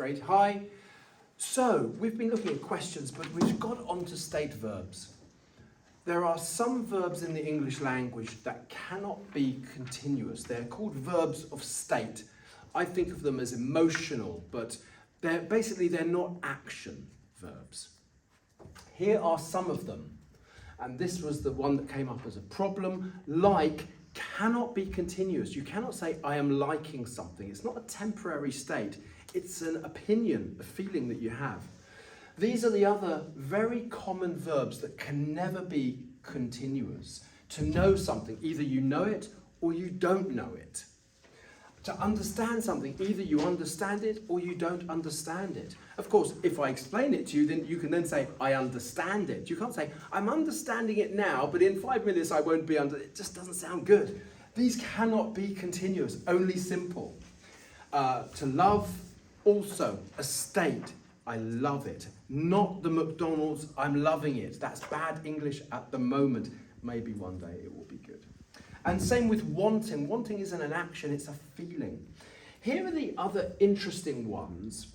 Great, hi. So, we've been looking at questions, but we've got onto state verbs. There are some verbs in the English language that cannot be continuous. They're called verbs of state. I think of them as emotional, but they're not action verbs. Here are some of them. And this was the one that came up as a problem. Like cannot be continuous. You cannot say, I am liking something. It's not a temporary state. It's an opinion, a feeling that you have. These are the other very common verbs that can never be continuous. To know something, either you know it or you don't know it. To understand something, either you understand it or you don't understand it. Of course, if I explain it to you, then you can then say, I understand it. You can't say, I'm understanding it now, but in 5 minutes I won't be under it. It just doesn't sound good. These cannot be continuous, only simple. To love, also a state. I love it. Not the McDonald's, I'm loving it. That's bad English at the moment. Maybe one day it will be good. And same with wanting. Wanting isn't an action, it's a feeling. Here are the other interesting ones.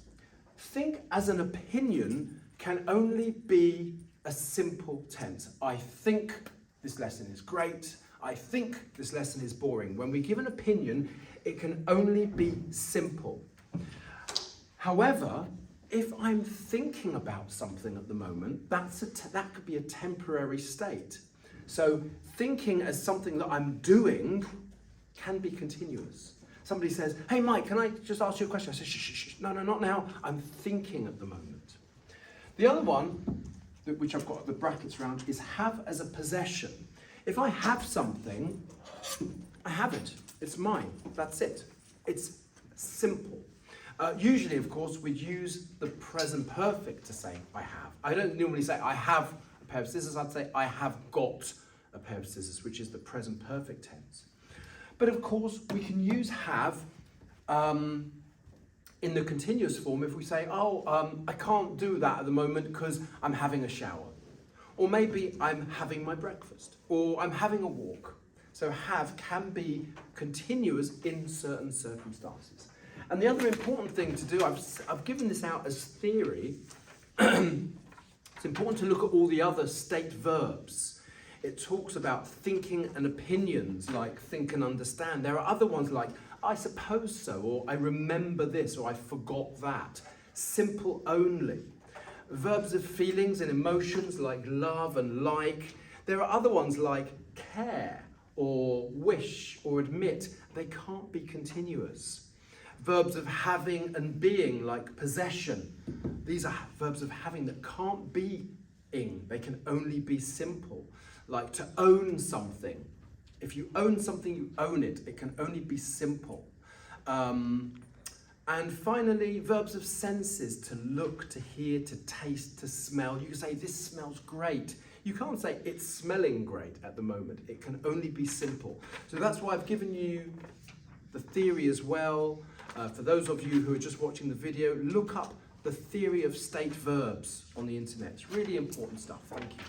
Think as an opinion can only be a simple tense. I think this lesson is great. I think this lesson is boring. When we give an opinion, it can only be simple. However, if I'm thinking about something at the moment, that could be a temporary state. So thinking as something that I'm doing can be continuous. Somebody says, hey Mike, can I just ask you a question? I say, shh, no, not now. I'm thinking at the moment. The other one, which I've got the brackets around, is have as a possession. If I have something, I have it. It's mine. That's it. It's simple. Usually, of course, we'd use the present perfect to say I have. I don't normally say I have a pair of scissors. I'd say I have got a pair of scissors, which is the present perfect tense. But of course, we can use have in the continuous form if we say, I can't do that at the moment because I'm having a shower. Or maybe I'm having my breakfast. Or I'm having a walk. So have can be continuous in certain circumstances. And the other important thing to do, I've given this out as theory. It's important to look at all the other state verbs. It talks about thinking and opinions, like think and understand. There are other ones like, I suppose so, or I remember this, or I forgot that. Simple only. Verbs of feelings and emotions like love and like. There are other ones like care, or wish, or admit. They can't be continuous. Verbs of having and being, like possession. These are verbs of having that can't be ing. They can only be simple. Like to own something. If you own something, you own it. It can only be simple. And finally, verbs of senses. To look, to hear, to taste, to smell. You can say, this smells great. You can't say, it's smelling great at the moment. It can only be simple. So that's why I've given you the theory as well. For those of you who are just watching the video, look up the theory of state verbs on the internet. It's really important stuff. Thank you.